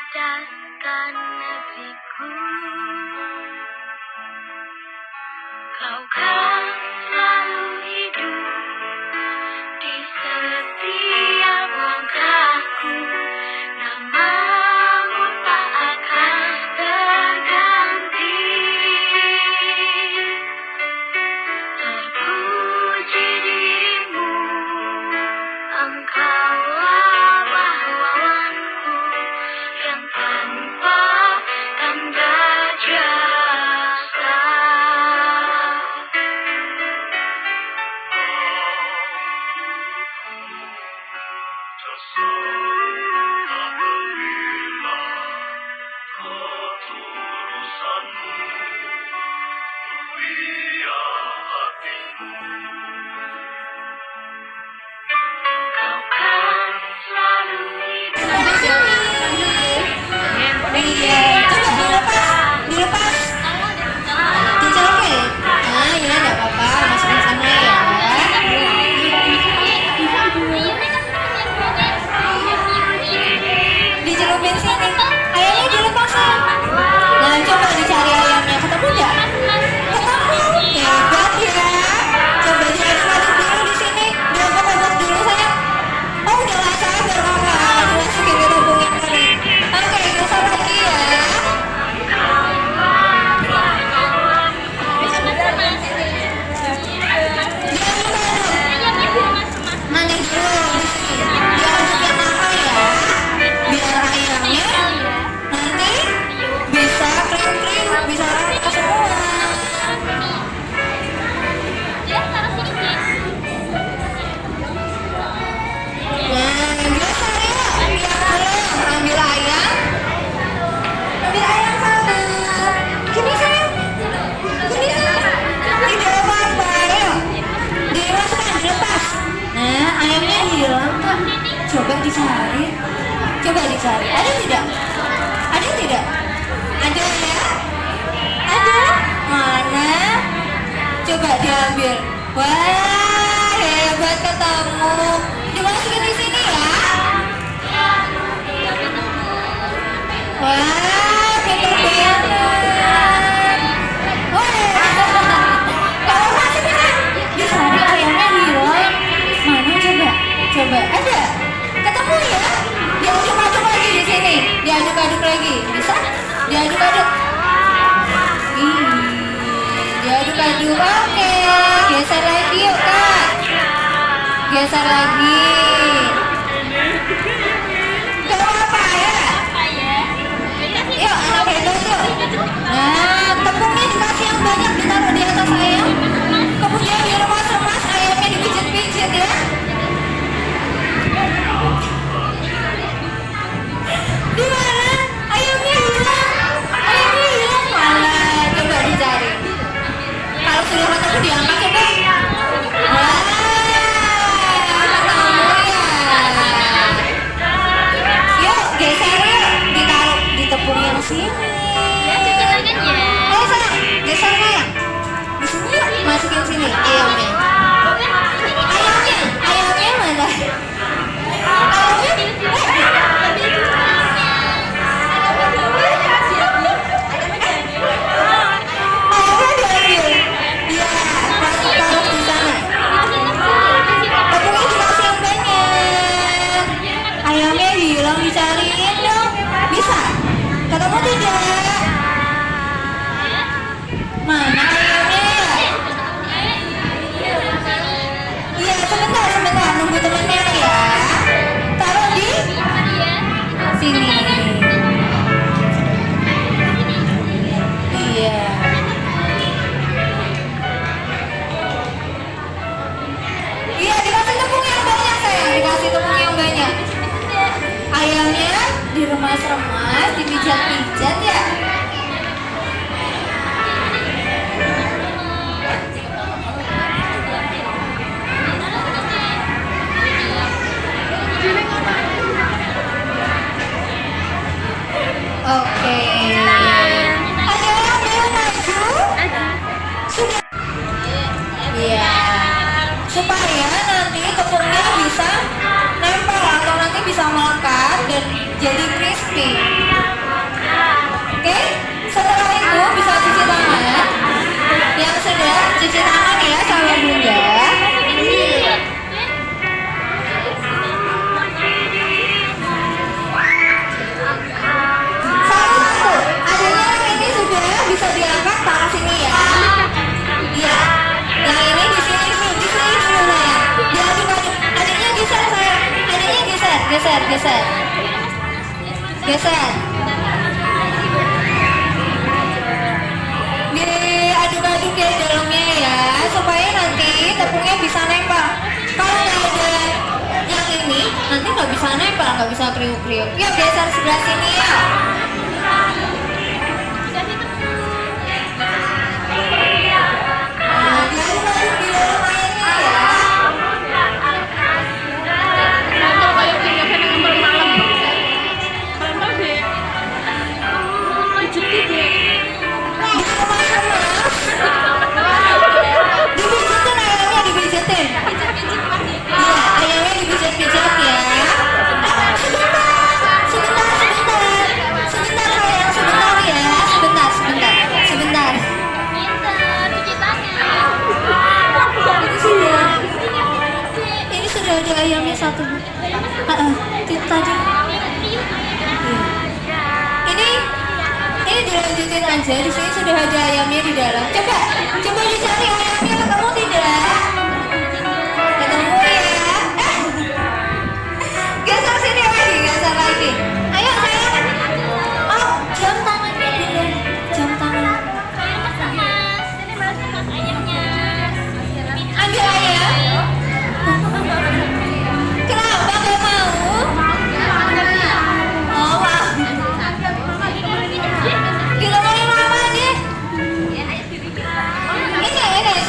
mencerdaskan negeriku. Kau kan selalu hidup di setiap langkahku. Namamu tak akan terganti. Terpuji dirimu, engkaulah pahlawanku yang tanpa tanda jasa. Kau kan selalu Dilepas. Dicolok. Ah ya, enggak apa-apa, masukin sana ya. Dicelupin sini. Ayamnya dilepasin. Nah, coba dicari ayamnya. Ketemu enggak? Ketemu. Hebat ya. Coba diaduk-aduk dulu di sini. Diobok-obok dulu sayang. Oh, udah nggak sabar kakak. Dimasukin ke tepung yang tadi. Oke, geser lagi ya. Manis dulu di sini. Diaduk yang lama ya. Biar ayamnya nanti bisa krim-krim, bisa rata semua. Nah, geser ya. Ambil ayam. Ambil ayam satu. Gini sayang. Gini sayang. Tidak apa-apa ya. Dimasukkan, dilepas. Nah, ayamnya hilang kak. Coba dicari. Coba dicari. Ada tidak? Ada tidak? Ada ya? Ada? Mana? Coba diambil. Wah, hebat ketemu. Dimasukin di sini ya. Wah, pintar banget. Wah, kalau masih bisa dicari ayamnya hilang. Mana coba? Coba ada? Ketemu ya? Diaduk-aduk lagi di sini. Diaduk-aduk lagi. Bisa? Diaduk-aduk. Ih, diaduk-aduk. Oke, geser lagi yuk kak. Geser lagi. Gak apa-apa ya. Yuk, anak hebat yuk. Nah, tepungnya dikasih yang banyak, ditaruh di atas ayam. Kemudian diremas-remas, ayamnya dipijit-pijit ya. Di mana? Ayamnya hilang. Ayamnya hilang mana? Coba dicari. Kalau sudah ketemu diangkat coba. Wah, ketemu ya. Yuk, geser yuk. Ditaruh di tepung yang sini. Ayo sayang, geser sayang. Di sini yuk, masukin sini ayamnya. Ayamnya mana? Ayamnya diambil. Iya, masuk taruh di sana. Tepungnya dikasih yang banyak. Ayamnya hilang, dicariin dong. Bisa? Ketemu tidak? Mana ayamnya ya? Iya, sebentar. Nunggu temennya ya. Taruh di sini. Iya. Iya, dikasih tepung yang banyak sayang. Dikasih tepung yang banyak. Ayamnya diremas-remas, dipijat-pijat ya. Oke. Ada yang mau maju? Sudah. Iya. Supaya nanti tepungnya bisa nempel atau nanti bisa melekat dan jadi crispy. Geser. Diaduk-aduk ya dalamnya ya, supaya nanti tepungnya bisa nempel. Kalau nggak ada yang ini, nanti nggak bisa nempel, nggak bisa kriuk-kriuk. Yuk geser sebelah sini ya. Nah, diaduk-aduk di dalam airnya ya. Dipijitin ayamnya, dipijitin. Iya, ayamnya dipijat-pijat ya. Sebentar sayang, sebentar ya. Sebentar. Ini sudah ada ayamnya satu. Tadi. Ini dilanjutin aja. Di sini sudah ada ayamnya di dalam. Coba dicari ayamnya, ketemu tidak? Ketemu ya. Geser sini lagi, geser lagi. Ayo sayang. Oh, jam tangannya dulu. Jam tangan. Ambil ayam. Kenapa gak mau? Oh, wah. Gila, mama deh. Ini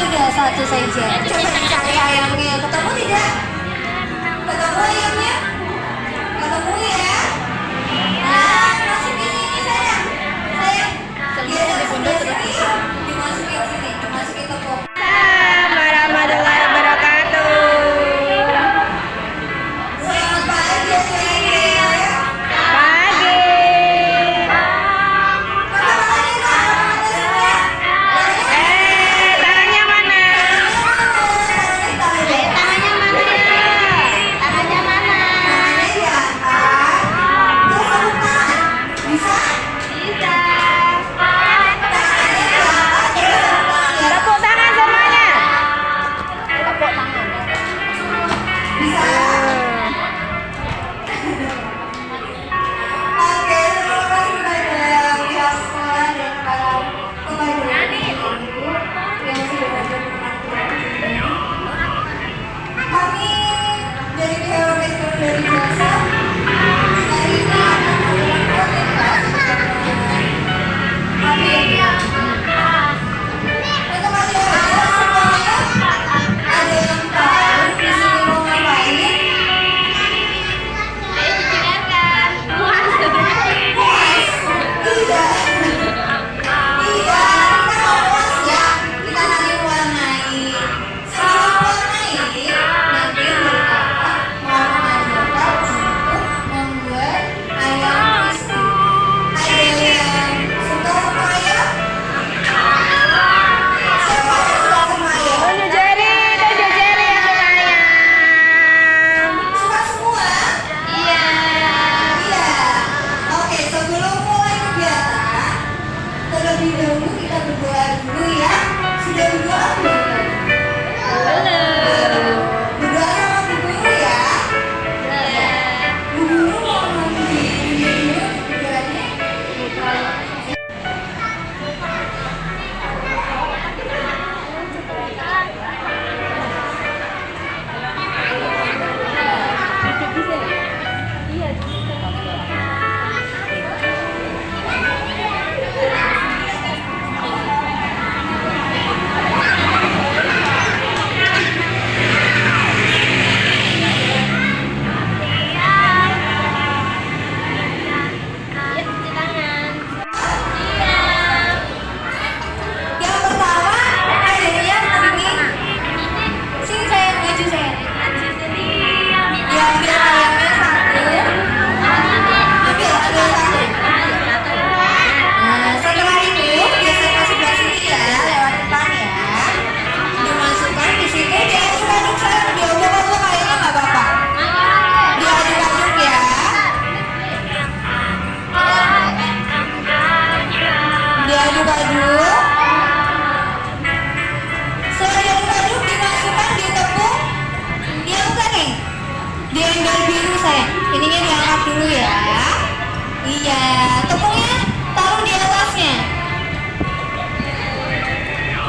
Iya, tepungnya taruh di atasnya.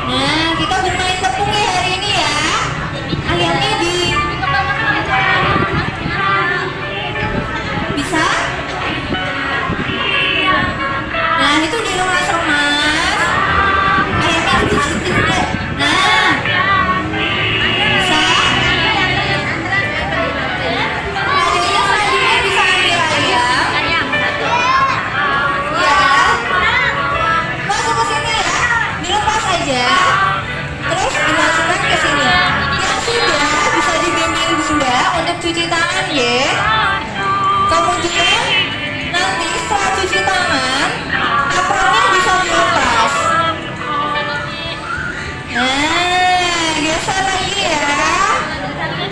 Nah, kita bermain tepung ya hari ini ya. Ayamnya bisa? Nah, itu diremas-remas. Ayamnya dikit-dikit. Nah, bisa? Adanya selanjutnya bisa ambil ayam. Ya, masuk ke sini ya. Dilepas aja. Terus dimasukkan ke sini. Yang sudah bisa dibimbing Bunda untuk cuci tangan ya. Kemudian nanti setelah cuci tangan, apronnya bisa dilepas. Nah, geser lagi ya.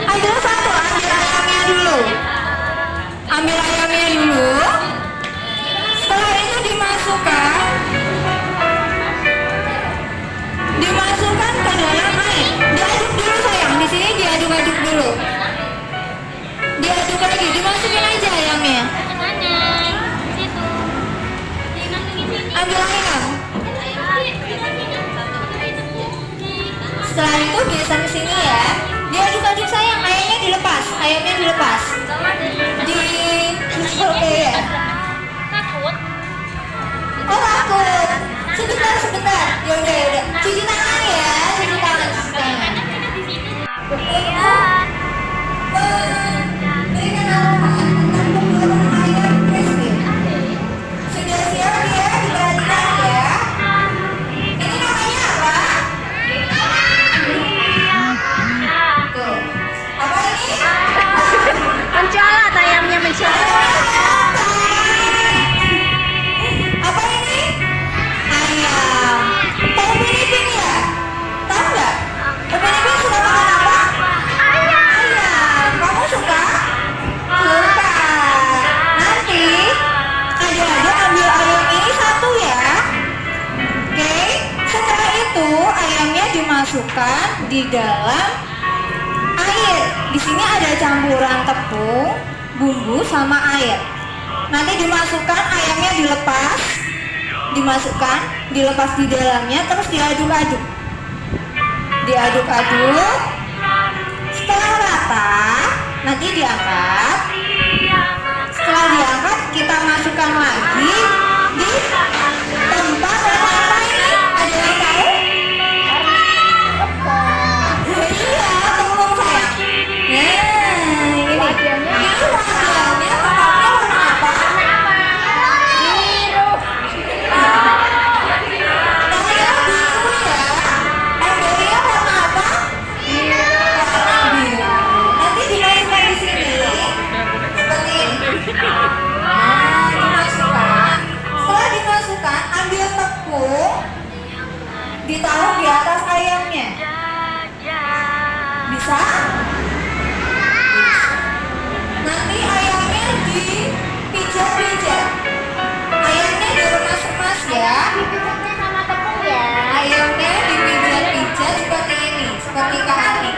Ambil satu, ambil ayamnya dulu. Ambil ayamnya dulu. Setelah itu dimasukkan ke dalam air. Diaduk dulu sayang. Di sini diaduk-aduk dulu. Diaduk lagi, dimasukin aja ayamnya. Ambil ayam. Setelah itu geser ke sini ya. Diaduk-aduk sayang, ayamnya dilepas. Ayamnya dilepas. Oke ya. Oh takut. Sebentar. Yaudah. Cuci tangan ya. Cuci tangan. Berikan arahan tentang pembuatan ayam crispy. Sudah siap ya? Diperhatikan ya. Ini namanya apa? Tuh. Apa ini? Mencolot ayamnya mencolot. Apa ini? Ayam. Tahu Upin ya? Tahu nggak? Upin suka makan apa? Ayam. Kamu suka? Suka. Nanti adik-adik ambil ayam ini satu ya. Oke. Setelah itu ayamnya dimasukkan di dalam air. Di sini ada campuran tepung, bumbu sama air. Nanti dimasukkan ayamnya dilepas di dalamnya, terus diaduk-aduk. Setelah rata, nanti diangkat. Setelah diangkat, kita masukkan lagi di tempat apa ini? Ada yang tahu? Iya, tepung sayang. Nah, ini wajannya tempatnya warna apa? Namanya biru ya. Embernya warna apa? Warna biru. Nanti dimasukkan di sini seperti ini. Nah, dimasukkan. Setelah dimasukkan, ambil tepung, ditaruh di atas ayamnya. Bisa? Nanti ayamnya dipijat-pijat. Ayamnya diremas-remas ya. Sama tepung ya. Ayamnya dipijat-pijat seperti ini, seperti Kak Ani.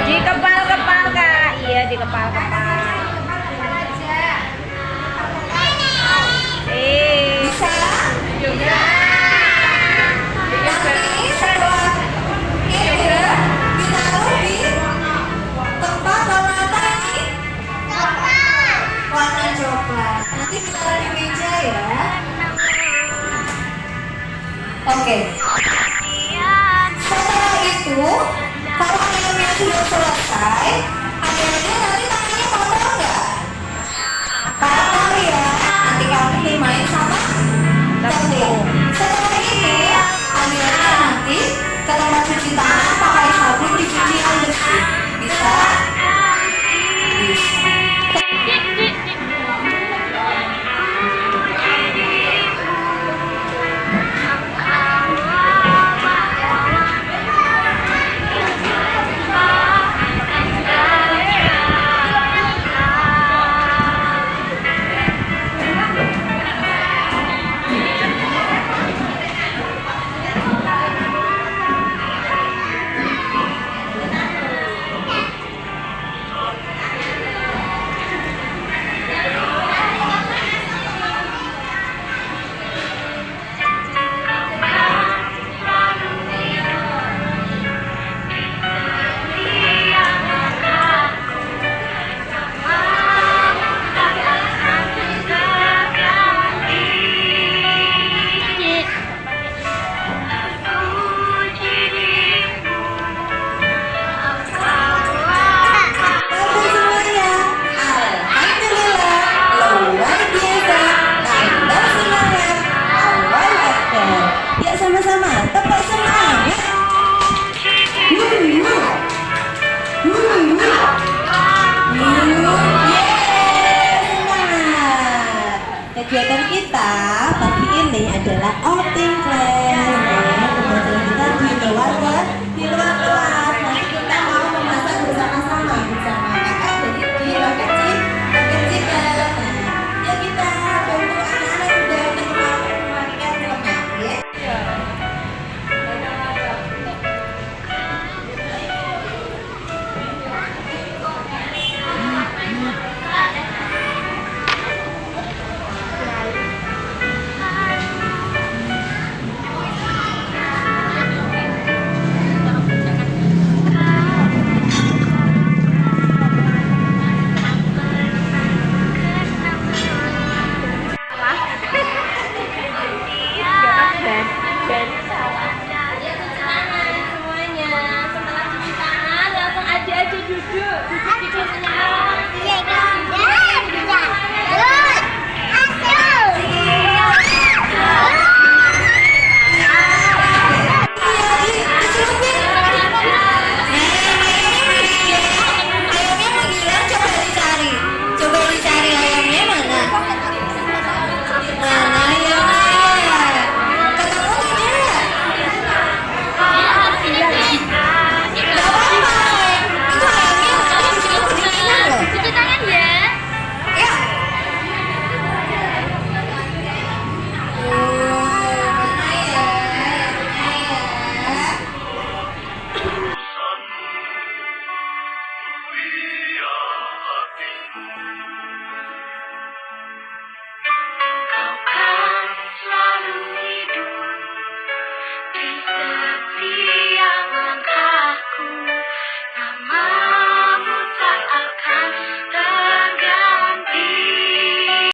Di kepal-kepal Kak. Iya, di kepal-kepal. Bisa? Nanti setelah ini ditaruh di tempat warna apa ini? Warna coklat. Nanti ditaruh di meja ya. Oke. Setelah itu, kalau ayamnya sudah selesai, ayamnya nanti tangannya kotor nggak? Kotor ya. Nanti kamu bermain sama tepung. Setelah itu, ayamnya nanti ke tempat cuci tangan pakai sabun dicuci yang bersih. Bisa? Bisa. kegiatan kita pagi ini adalah outing class.